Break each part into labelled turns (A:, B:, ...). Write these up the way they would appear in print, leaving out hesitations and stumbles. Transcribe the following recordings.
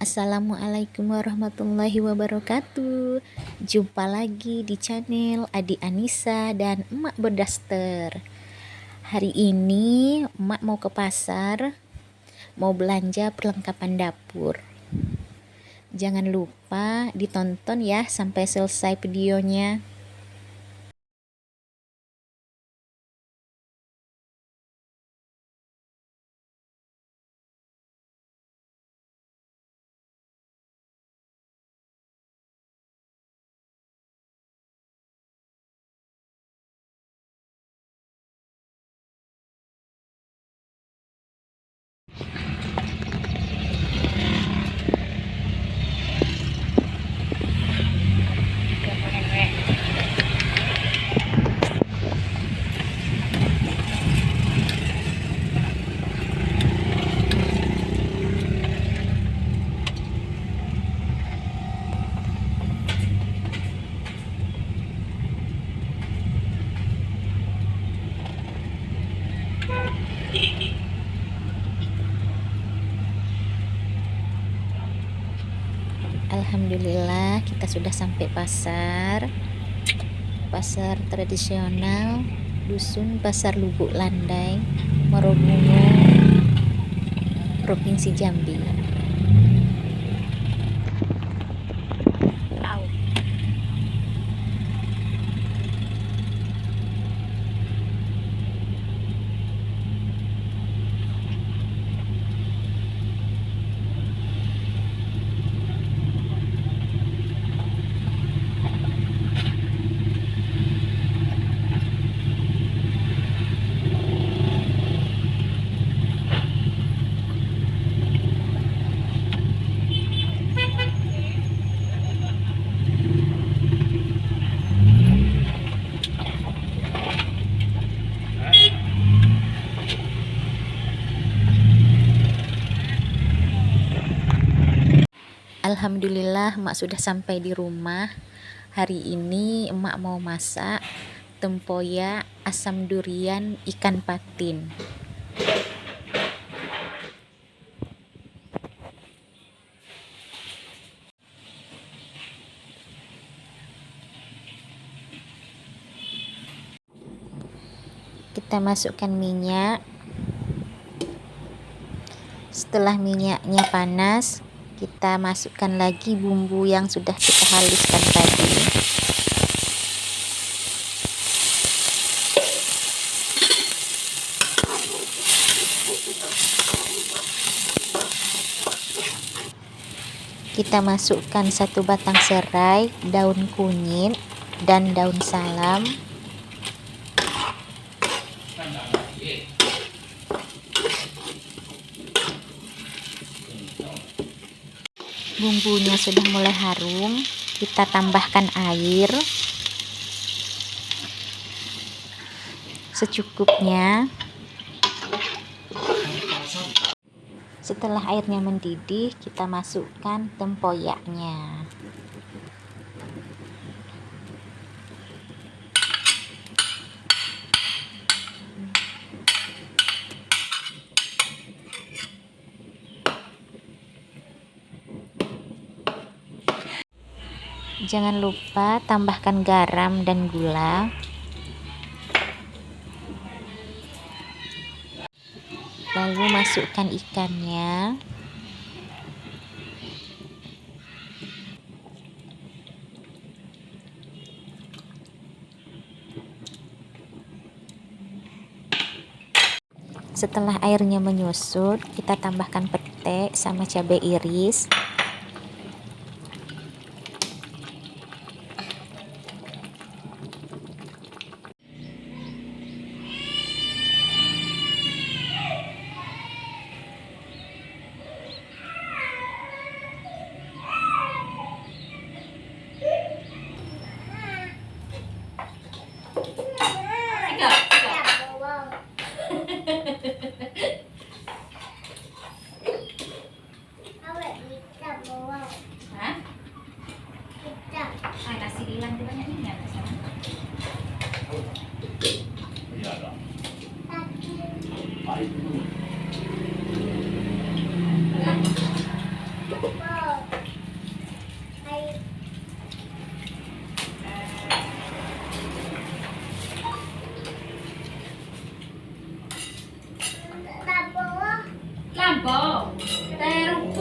A: Assalamualaikum warahmatullahi wabarakatuh. Jumpa lagi di channel Adi Anissa dan Emak Berdaster. Hari ini Emak mau ke pasar, mau belanja perlengkapan dapur. Jangan lupa ditonton ya sampai selesai videonya. Alhamdulillah kita sudah sampai pasar tradisional Dusun Pasar Lubuk Landai, Moromungo, Provinsi Jambi. Alhamdulillah emak sudah sampai di rumah. Hari ini emak mau masak tempoyak, asam durian, ikan patin. Kita masukkan minyak. Setelah minyaknya panas, kita masukkan lagi bumbu yang sudah kita haluskan tadi. Kita masukkan 1 batang serai, daun kunyit, dan daun salam. Bumbunya sudah mulai harum, kita tambahkan air secukupnya. Setelah airnya mendidih, kita masukkan tempoyaknya. Jangan lupa tambahkan garam dan gula. Lalu masukkan ikannya. Setelah airnya menyusut, kita tambahkan pete sama cabai iris.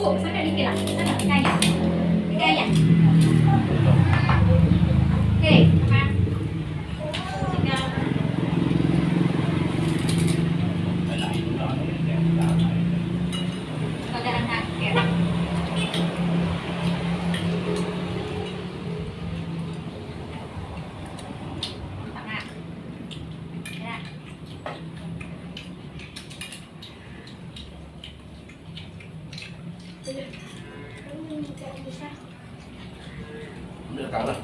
A: Bu, sana dikit lah. Sana, kaya. Kaya. Oke, makan. Tinggal. Pagkarang hakir. Tengah. Ya.
B: Ambil kalah.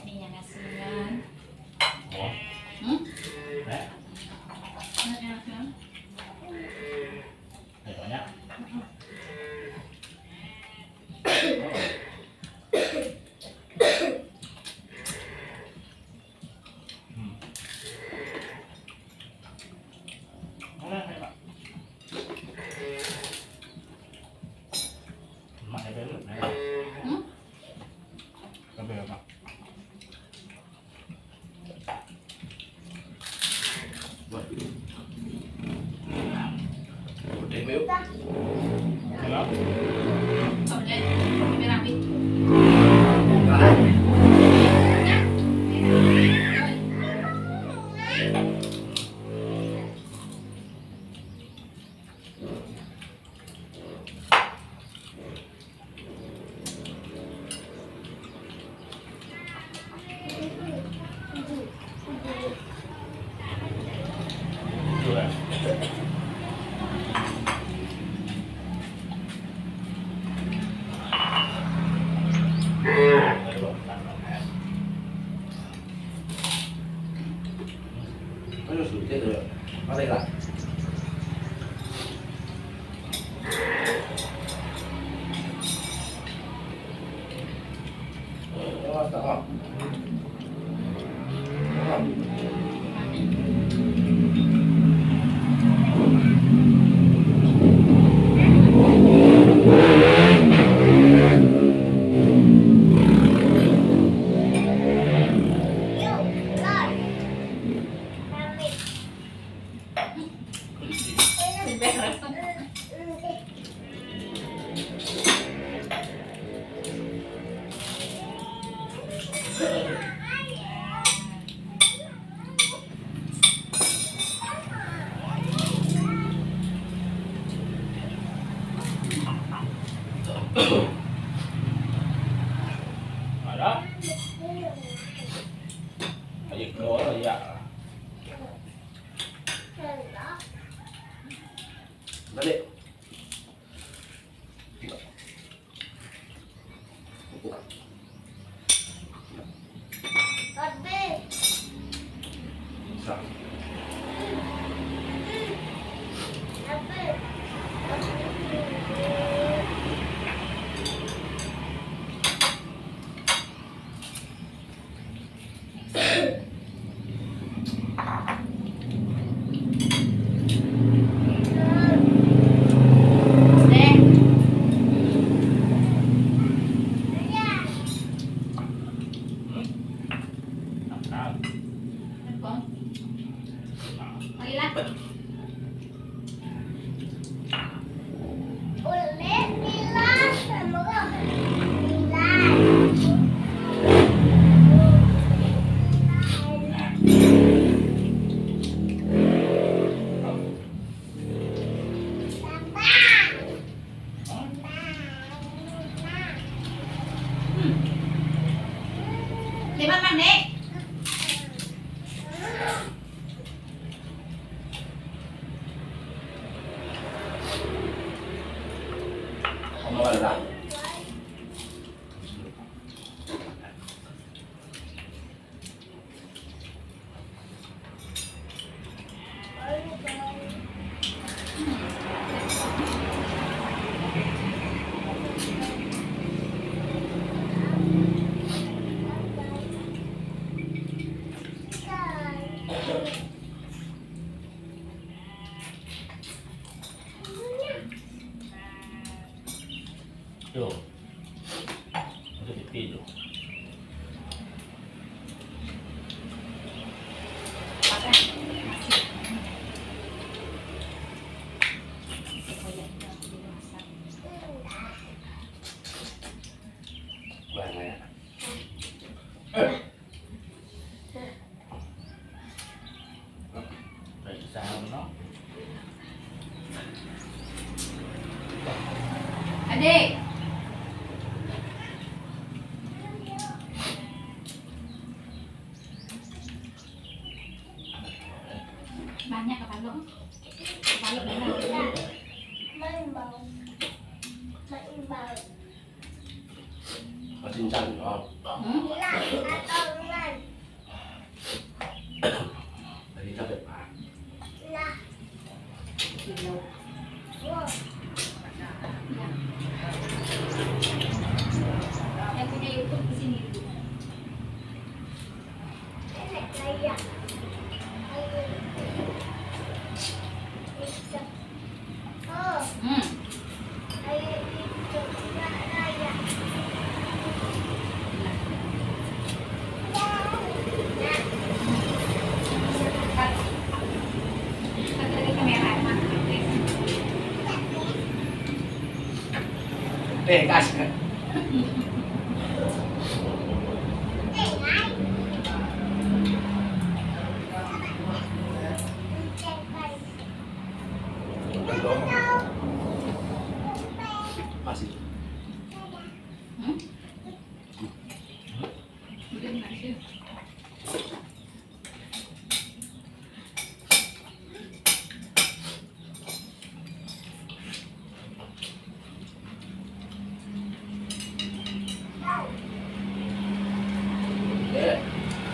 A: Ini yang ngasihnya.
B: Oh,
A: Hmm?
B: nek.
A: Enak.
B: Banyak. Mana nek, Pak? Mak ada belum, nek?
A: Hmm?
B: Ada apa? Udah meu. Hello.
A: Oke, ini rapi.
B: Dua. Nó sủi chết rồi. Nó đây là. Đó, đó. Đó. Việc nữa rồi dạ. Đó đi. Sao?
A: Để makan, Dek.
B: Không có là Tuh, itu pipi tuh. Vàng này. Vậy sao nó?
C: Adik. Banyak kepala. Kepala banyak.
B: Có chín chắn đúng không? Đấy cho đẹp à?
C: Yang punya YouTube di sini.
B: Gas. Masih.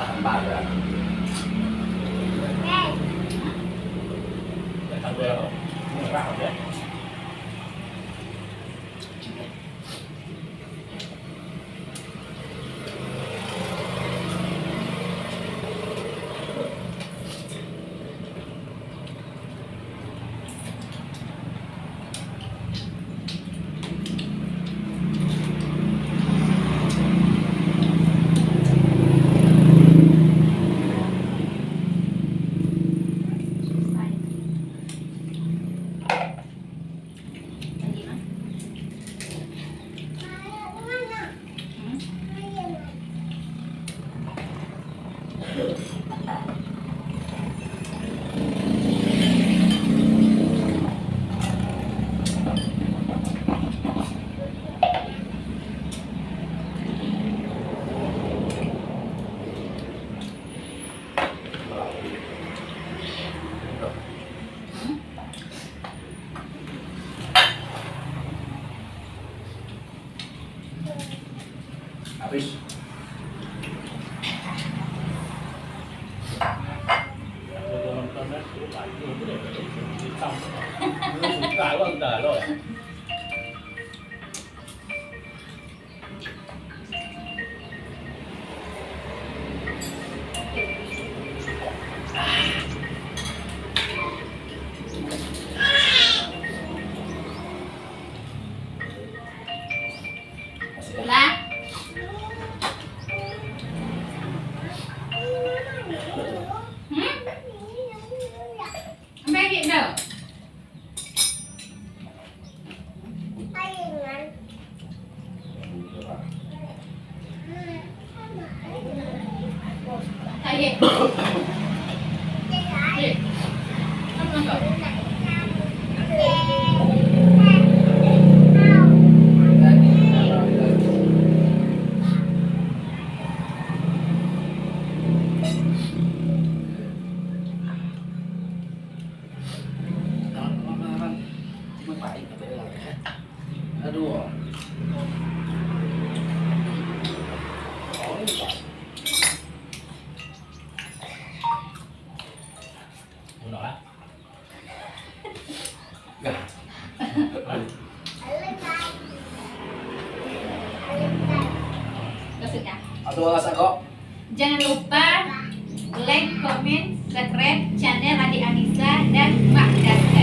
B: Tahan badan. Tahan badan. Murah aja. Habis. Suka quá udah lo.
C: Lah. Sampai gitu. Ayo. Ayo. Kamu nonton.
B: Aduh. Udah. Enggak.
C: Sudah.
B: Atau alas kok?
C: Jangan lupa like, comment, subscribe channel Adi Anissa dan Mak Daska.